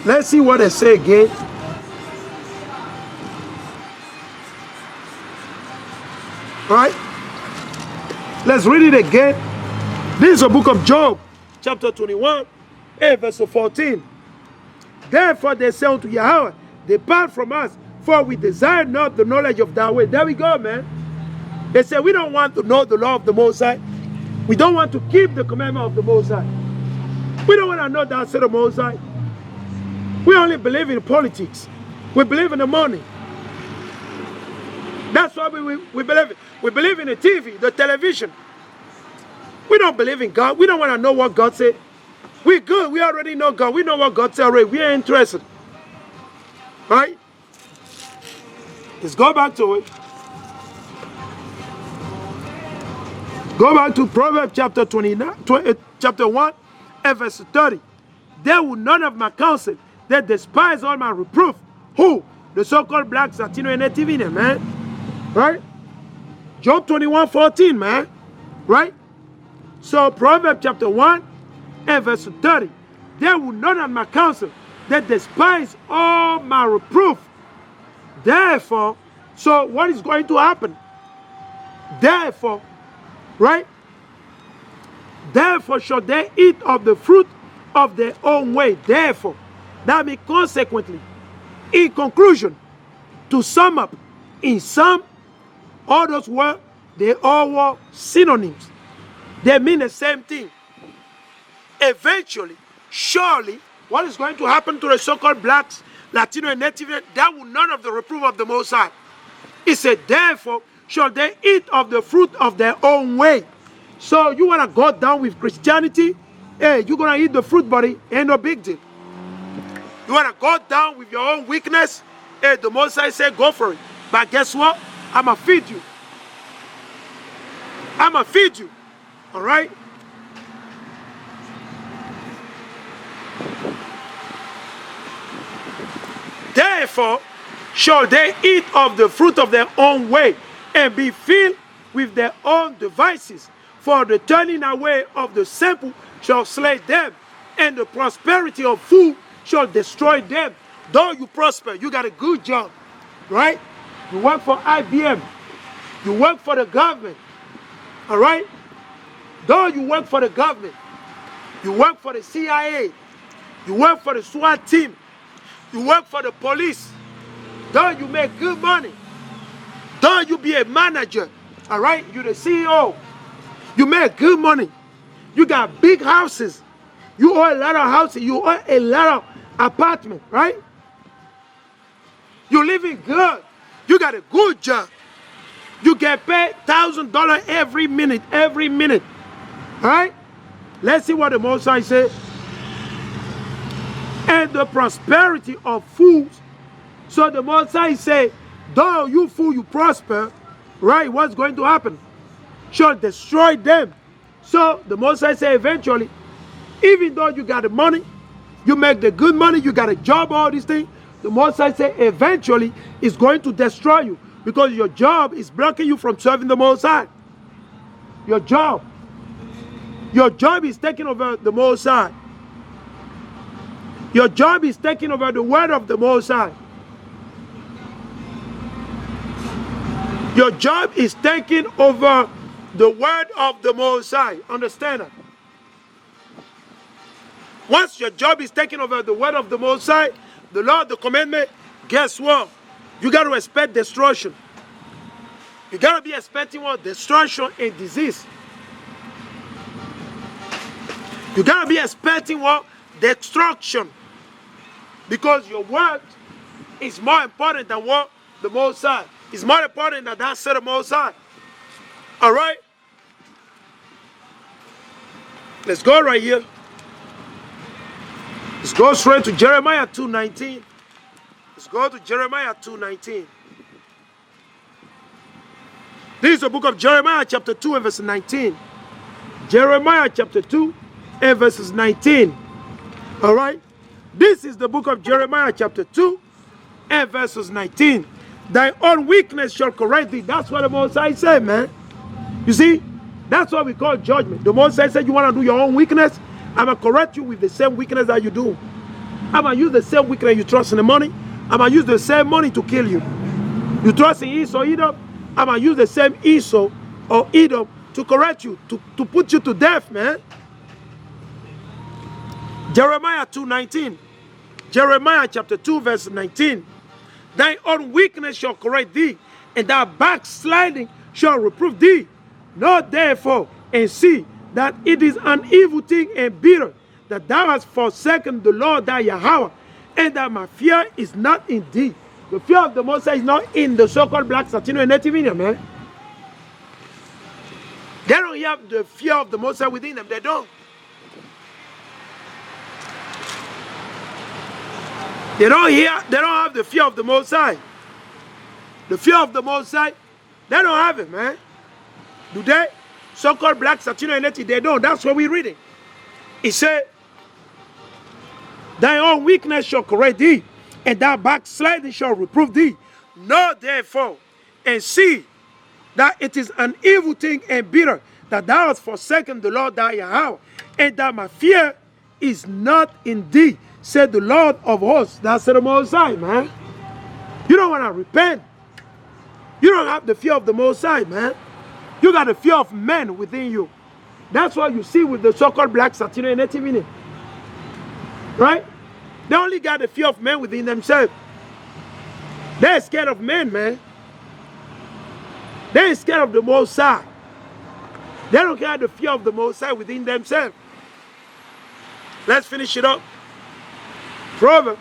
Let's see what they say again. All right. Let's read it again. This is the book of Job, chapter 21, verse 14. Therefore they say unto Yahweh, depart from us, for we desire not the knowledge of thy way. There we go, man. They say we don't want to know the law of the Most High. We don't want to keep the commandment of the Most High. We don't want to know that said of the Most High. We only believe in politics. We believe in the money. That's why we believe in. We believe in the TV, the television. We don't believe in God. We don't want to know what God said. We're good. We already know God. We know what God said already. We ain't interested. Right? Let's go back to it. Go back to Proverbs chapter 1 and verse 30. They will none of my counsel. They despise all my reproof. Who? The so-called blacks, Latino, and Native Indian, man. Right? Job 21:14, man. Right? So Proverbs chapter 1 and verse 30. They will none of my counsel. They despise all my reproof. Therefore, so what is going to happen? Therefore, right? Therefore shall they eat of the fruit of their own way. Therefore, that means consequently, in conclusion, to sum up, in sum, all those words, they all were synonyms. They mean the same thing. Eventually, surely, what is going to happen to the so-called blacks, Latino, and Native, that will none of the reproof of the Most High. It said, therefore, shall they eat of the fruit of their own way. So you want to go down with Christianity? Hey, you're going to eat the fruit, buddy. Ain't no big deal. You want to go down with your own weakness? Hey, the Most High said, go for it. But guess what? I'm going to feed you. I'm going to feed you. All right? Therefore, shall they eat of the fruit of their own way, and be filled with their own devices. For the turning away of the simple shall slay them, and the prosperity of food shall destroy them. Though you prosper, you got a good job, right? You work for IBM. You work for the government, all right? Though you work for the government, you work for the CIA, you work for the SWAT team, you work for the police, though you make good money, though you be a manager, all right? You're the CEO, you make good money, you got big houses, you own a lot of houses, you own a lot of apartments, right? You're living good, you got a good job, you get paid $1,000 every minute, all right? Let's see what the Most High said. And the prosperity of fools. So the Most High say, though you fool, you prosper, right? What's going to happen? Shall destroy them. So the Most High say eventually, even though you got the money, you make the good money, you got a job, all these things, the Most High say eventually it's going to destroy you because your job is blocking you from serving the Most High. Your job is taking over the Most High. Your job is taking over the word of the Most High. Your job is taking over the word of the Most High. Understand that? Once your job is taking over the word of the Most High, the law, the commandment, guess what? You got to expect destruction. You got to be expecting what? Destruction and disease. You got to be expecting what? Destruction. Because your word is more important than what? The Most High. It's more important than that said the Most High. All right? Let's go right here. Let's go straight to Jeremiah 2:19. Let's go to Jeremiah 2:19. This is the book of Jeremiah chapter 2 and verse 19. Jeremiah chapter 2 and verses 19. All right? This is the book of Jeremiah chapter 2 and verses 19. Thy own weakness shall correct thee. That's what the Most High said, man. You see? That's what we call judgment. The Most High said, you want to do your own weakness? I'm going to correct you with the same weakness that you do. I'm going to use the same wickedness you trust in the money. I'm going to use the same money to kill you. You trust in Esau, Edom? I'm going to use the same Esau or Edom to correct you, to put you to death, man. Jeremiah 2:19. Jeremiah chapter 2 verse 19. Thine own weakness shall correct thee, and thy backsliding shall reprove thee. Know therefore and see that it is an evil thing and bitter, that thou hast forsaken the Lord thy Yahweh, and that my fear is not in thee. The fear of the Most High is not in the so-called black Latino and Native Indian, man. They don't have the fear of the Most High within them. They don't. They don't have the fear of the Most High. The fear of the Most High, they don't have it, man. Do they? So-called black Latino and Native, they don't. That's what we're reading. It said, thy own weakness shall correct thee, and thy backsliding shall reprove thee. Know therefore and see that it is an evil thing and bitter, that thou hast forsaken the Lord thy Yahweh, and that my fear is not in thee, said the Lord of hosts. That's the Most High, man. You don't want to repent. You don't have the fear of the Most High, man. You got the fear of men within you. That's what you see with the so-called black Latino and Native Indian. Right? They only got the fear of men within themselves. They're scared of men, man. They're scared of the Most High. They don't have the fear of the Most High within themselves. Let's finish it up. Proverbs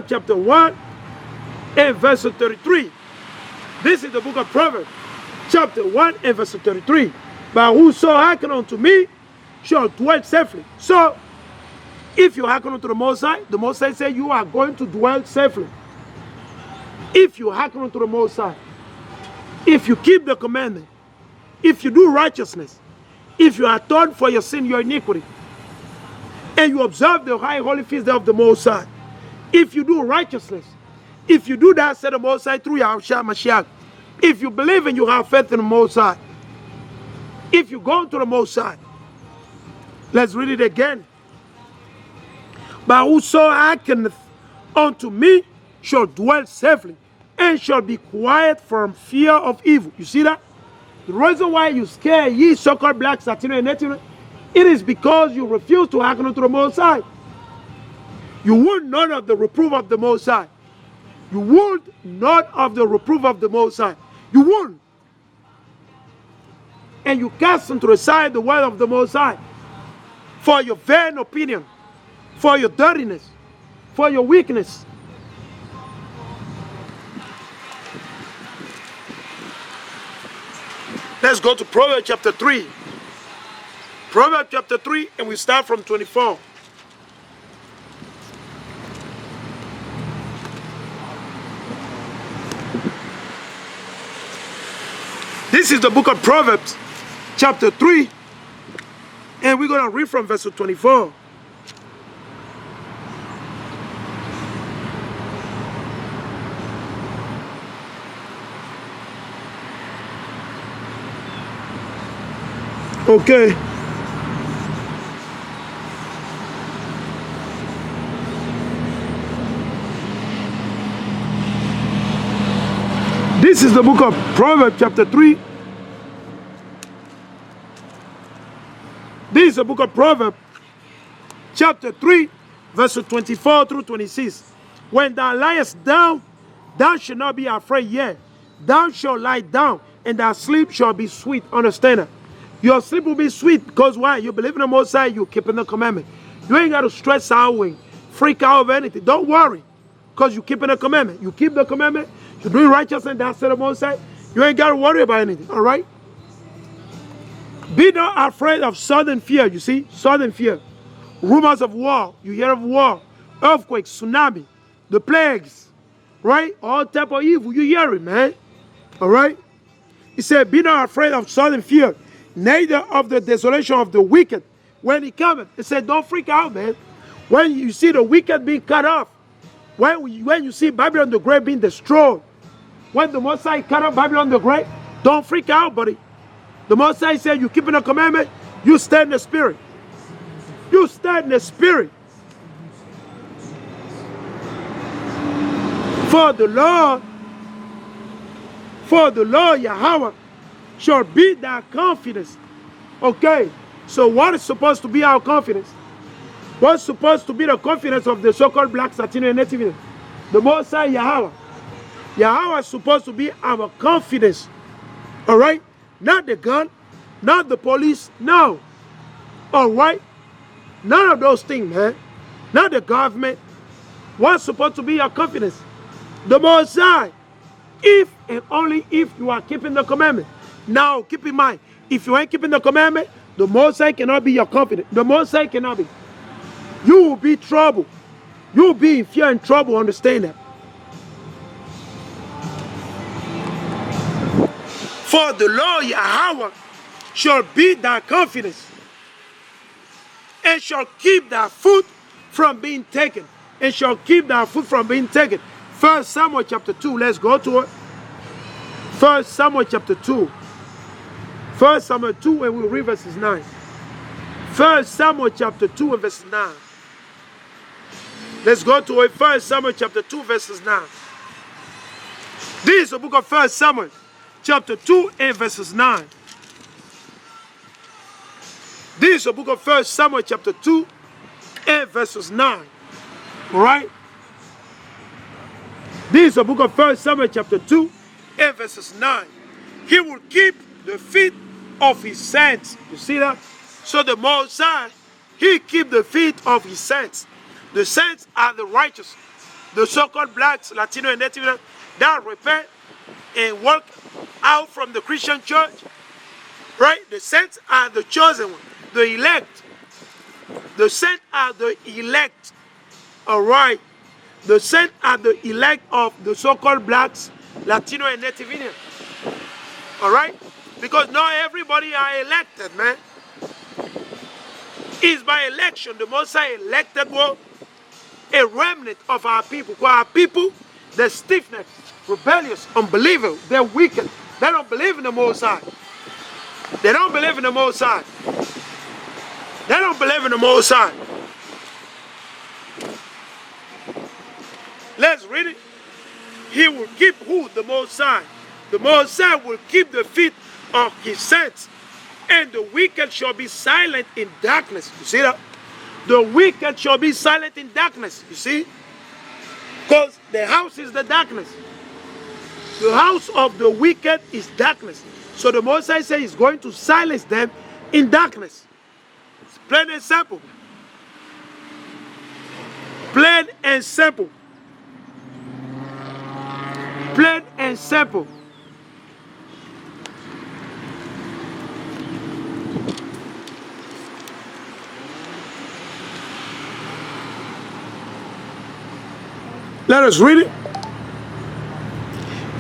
chapter 1 and verse 33. This is the book of Proverbs, chapter 1 and verse 33. But whoso hearken unto me shall dwell safely. So, if you hearken unto the Most High says you are going to dwell safely. If you hearken unto the Most High, if you keep the commandment, if you do righteousness, if you atone for your sin, your iniquity, and you observe the high holy feast day of the Most High, if you do righteousness, if you do that, said the Most High through Yahushua Mashiach, if you believe and you have faith in the Most High, if you go to the Most High, let's read it again. But whoso hearkeneth unto me shall dwell safely, and shall be quiet from fear of evil. You see that? The reason why you scare ye so-called blacks, Latino, and Native, it is because you refuse to hearken unto the Most High. You want none of the reproof of the Most High. You want none of the reproof of the Most High. You won't. And you cast into the side the word of the Most High for your vain opinion, for your dirtiness, for your weakness. Let's go to Proverbs chapter 3. Proverbs chapter 3, and we start from 24. This is the book of Proverbs, chapter 3, and we're going to read from verse 24. Okay. This is the book of Proverbs chapter 3. This is the book of Proverbs chapter 3 verses 24 through 26. When thou liest down, thou shalt not be afraid yet. Thou shalt lie down, and thy sleep shall be sweet. Understand that? Your sleep will be sweet because why? You believe in the Most High, you keeping the commandment. You ain't got to stress out and freak out over anything. Don't worry because you keeping the commandment. You keep the commandment. You're doing righteousness. That's the Most High. You ain't got to worry about anything. All right? Be not afraid of sudden fear. You see? Sudden fear. Rumors of war. You hear of war. Earthquakes, tsunami, the plagues. Right? All type of evil. You hear it, man. All right? He said, be not afraid of sudden fear, neither of the desolation of the wicked when he cometh. He said, don't freak out, man. When you see the wicked being cut off, when you see Babylon the Great being destroyed, when the Most High cut off Babylon the Great, don't freak out, buddy. The Most High said, you keeping the commandment, you stay in the spirit. You stand in the spirit. For the Lord Yahweh shall be thy confidence. Okay, so what is supposed to be our confidence? What's supposed to be the confidence of the so-called blacks, Latino, and Native? The Most High Yahweh. Yahweh is supposed to be our confidence. All right? Not the gun, not the police, no. All right? None of those things, man. Not the government. What's supposed to be your confidence? The Most High. If and only if you are keeping the commandment. Now, keep in mind, if you ain't keeping the commandment, the Most High cannot be your confidence. The Most High cannot be. You will be trouble. You will be in fear and trouble, understand that. For the Lord Yahweh shall be thy confidence, and shall keep thy foot from being taken, and shall keep thy foot from being taken. 1 Samuel chapter 2, let's go to it. 1 Samuel chapter 2. 1 Samuel 2, and we'll read verses 9. 1 Samuel chapter 2 and verses 9. Let's go to it. 1 Samuel chapter 2 verses 9. This is the book of 1 Samuel chapter 2 and verses 9. This is the book of 1 Samuel chapter 2 and verses 9. Alright? This is the book of 1 Samuel chapter 2 and verses 9. He will keep the feet of his saints. You see that? So the Most High, he keep the feet of his saints. The saints are the righteous. The so-called blacks, Latino, and Native that repent and walk out from the Christian church. Right? The saints are the chosen one, the elect. The saints are the elect. Alright. The saints are the elect of the so-called blacks, Latino, and Native Indian. Alright? Because not everybody are elected, man. It's by election. The Most High elected one, a remnant of our people. Because our people, they're stiff-necked, rebellious, unbelievable, they're wicked. They don't believe in the Most High. They don't believe in the Most High. They don't believe in the Most High. Let's read it. He will keep who? The Most High. The Most High will keep the feet of his saints, and the wicked shall be silent in darkness. You see that? The wicked shall be silent in darkness. You see? Because the house is the darkness. The house of the wicked is darkness. So the Most High says he's going to silence them in darkness. It's plain and simple. Plain and simple. Plain and simple. Let us read it.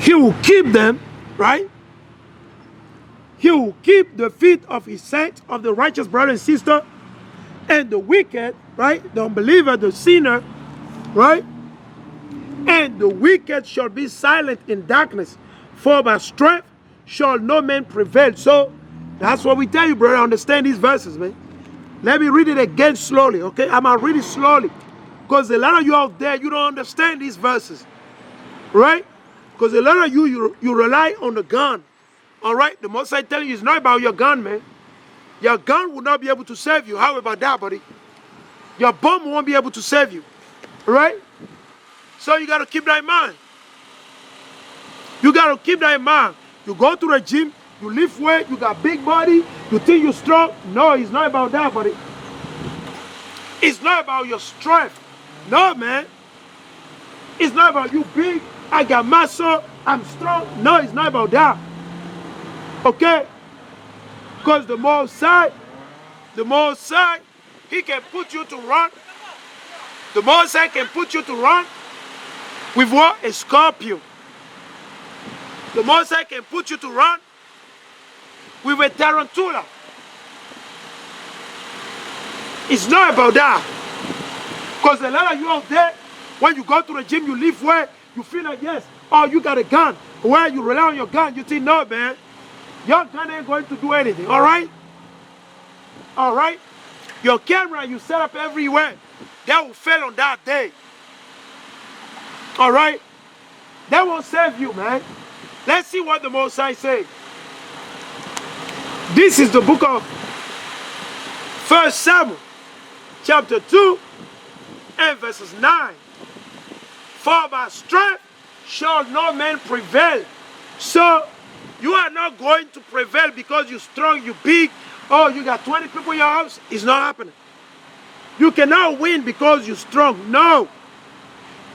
He will keep them, right? He will keep the feet of his saints, of the righteous brother and sister, and the wicked, right? The unbeliever, the sinner, right? And the wicked shall be silent in darkness, for by strength shall no man prevail. So that's what we tell you, brother. Understand these verses, man. Let me read it again slowly, okay? I'm going to read it slowly. Because a lot of you out there, you don't understand these verses. Right? Because a lot of you rely on the gun. Alright? The Most I tell you, it's not about your gun, man. Your gun will not be able to save you. How about that, buddy? Your bomb won't be able to save you. Right? So you got to keep that in mind. You got to keep that in mind. You go to the gym, you lift weight, you got big body, you think you're strong. No, it's not about that, buddy. It's not about your strength. No, man. It's not about you big, I got muscle, I'm strong. No, it's not about that. Okay? Because the Most High, he can put you to run. The Most High can put you to run with what? A scorpion. The Most High can put you to run with a tarantula. It's not about that. Because a lot of you out there, when you go to the gym, you lift weight, you feel like, yes, oh, you got a gun. Where you rely on your gun, you think, no, man, your gun ain't going to do anything, all right? All right? Your camera you set up everywhere, that will fail on that day. All right? That won't save you, man. Let's see what the Most High says. This is the book of 1 Samuel, chapter 2, and verses 9. For by strength shall no man prevail. So, you are not going to prevail because you're strong, you're big. Oh, you got 20 people in your house. It's not happening. You cannot win because you're strong. No.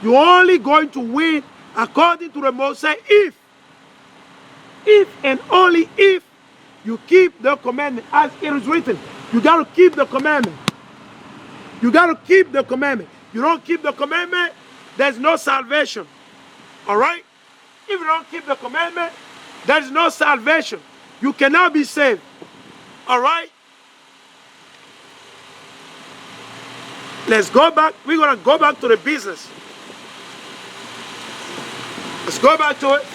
You're only going to win according to the Most High if and only if you keep the commandment as it is written. You got to keep the commandment. You got to keep the commandment. You don't keep the commandment, there's no salvation. All right? If you don't keep the commandment, there is no salvation. You cannot be saved. All right? Let's go back. We're going to go back to the business. Let's go back to it.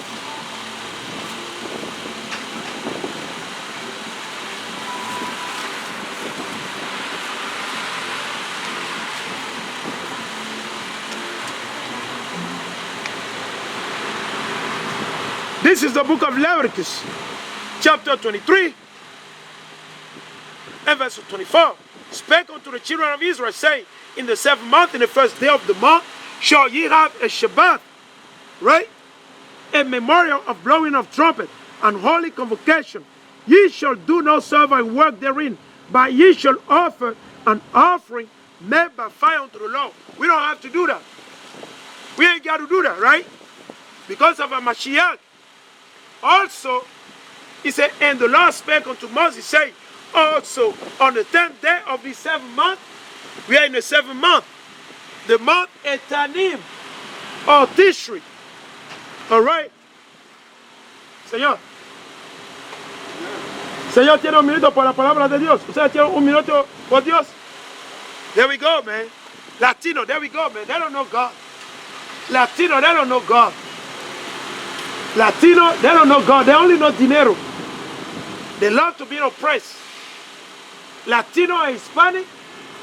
This is the book of Leviticus, chapter 23, and verse 24. Spake unto the children of Israel, saying, in the 7th month, in the 1st day of the month, shall ye have a Shabbat, right? A memorial of blowing of trumpet and holy convocation. Ye shall do no service work therein, but ye shall offer an offering made by fire unto the Lord. We don't have to do that. We ain't got to do that, right? Because of a Mashiach. Also, he said, and the Lord spake unto Moses, saying, also on the 10th day of the 7th month, we are in the 7th month, the month Etanim, or Tishri. All right? Señor. Señor, tiene un minuto por la palabra de Dios. Usted tiene un minuto por Dios. There we go, man. Latino, there we go, man. They don't know God. Latino, they don't know God. Latino, they don't know God. They only know dinero. They love to be oppressed. Latino and Hispanic,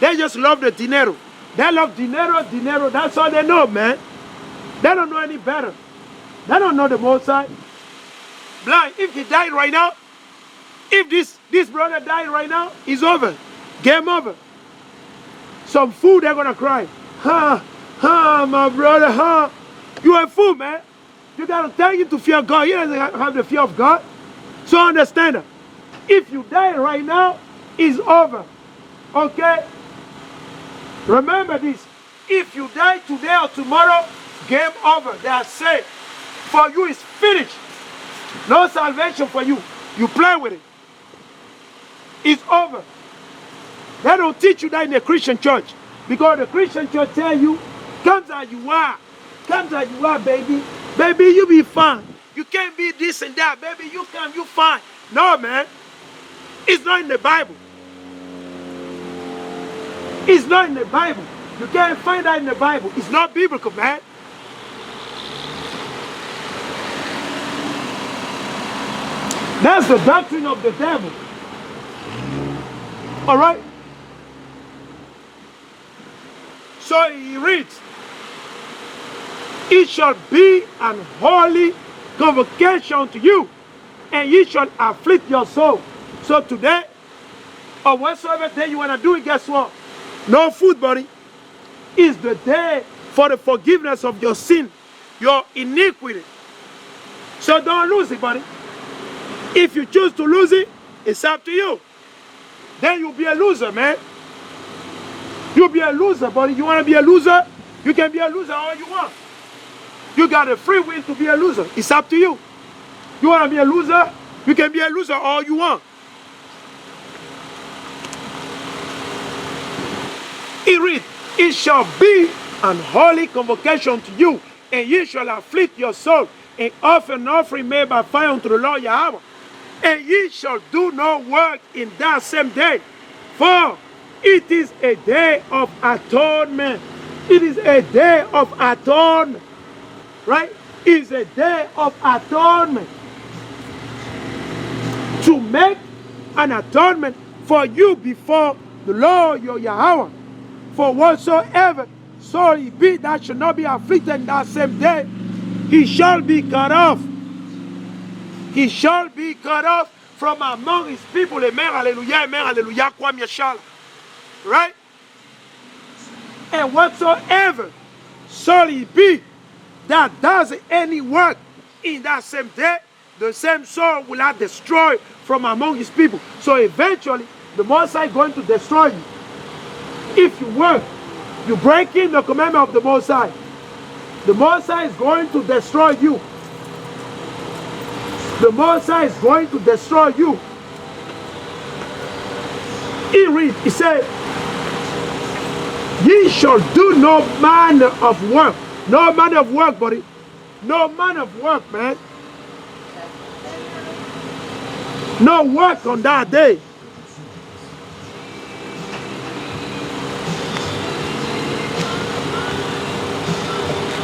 they just love the dinero. They love dinero, dinero. That's all they know, man. They don't know any better. They don't know the Most High. Blind, if he died right now, if this brother died right now, it's over. Game over. Some fool, they're going to cry. My brother, You are a fool, man. You got to tell him to fear God. He doesn't have the fear of God. So understand that. If you die right now, it's over. Okay? Remember this. If you die today or tomorrow, game over. They are saved. For you, it's finished. No salvation for you. You play with it. It's over. They don't teach you that in the Christian church. Because the Christian church tell you, come as you are. Come as you are, baby. Baby, you be fine. You can't be this and that. Baby, you come, you fine. No, man. It's not in the Bible. It's not in the Bible. You can't find that in the Bible. It's not biblical, man. That's the doctrine of the devil. All right? So he reads, it shall be an holy convocation to you, and ye shall afflict your soul. So today, or whatsoever day you want to do it, guess what? No food, buddy. It's the day for the forgiveness of your sin, your iniquity. So don't lose it, buddy. If you choose to lose it, it's up to you. Then you'll be a loser, man. You'll be a loser, buddy. You want to be a loser? You can be a loser all you want. You got a free will to be a loser. It's up to you. You want to be a loser? You can be a loser all you want. He reads, it shall be an holy convocation to you, and ye shall afflict your soul, and offer an offering made by fire unto the Lord Yahweh. And ye shall do no work in that same day, for it is a day of atonement. It is a day of atonement. Right? It is a day of atonement. To make an atonement for you before the Lord your Yahweh. For whatsoever soul he be that shall not be afflicted in that same day, he shall be cut off. He shall be cut off from among his people. Amen, hallelujah, amen, hallelujah, kwam yashal. Right? And whatsoever soul he be that does any work in that same day, the same soul will not destroy from among his people. So eventually, the Most High is going to destroy you. If you work, you break in the commandment of the Most High, the Most High is going to destroy you. The Most High is going to destroy you. He said, ye shall do no manner of work. No manner of work, buddy. No manner of work, man. No work on that day.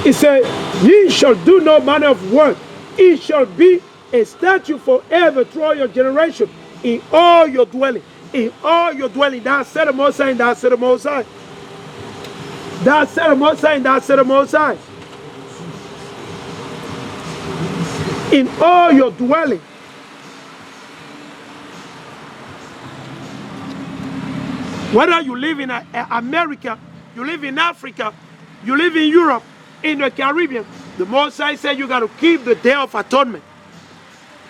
He said, ye shall do no manner of work. It shall be a statute forever throughout your generation, in all your dwelling. In all your dwelling. That said the Most High, that said the Most High. That said the Most High, that said the Most High. In all your dwelling. Whether you live in America, you live in Africa, you live in Europe, in the Caribbean, the Most High said you got to keep the Day of Atonement.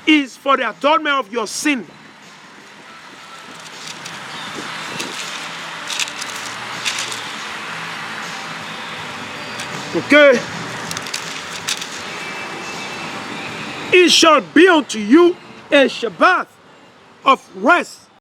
It's for the atonement of your sin. Okay? It shall be unto you a Shabbat of rest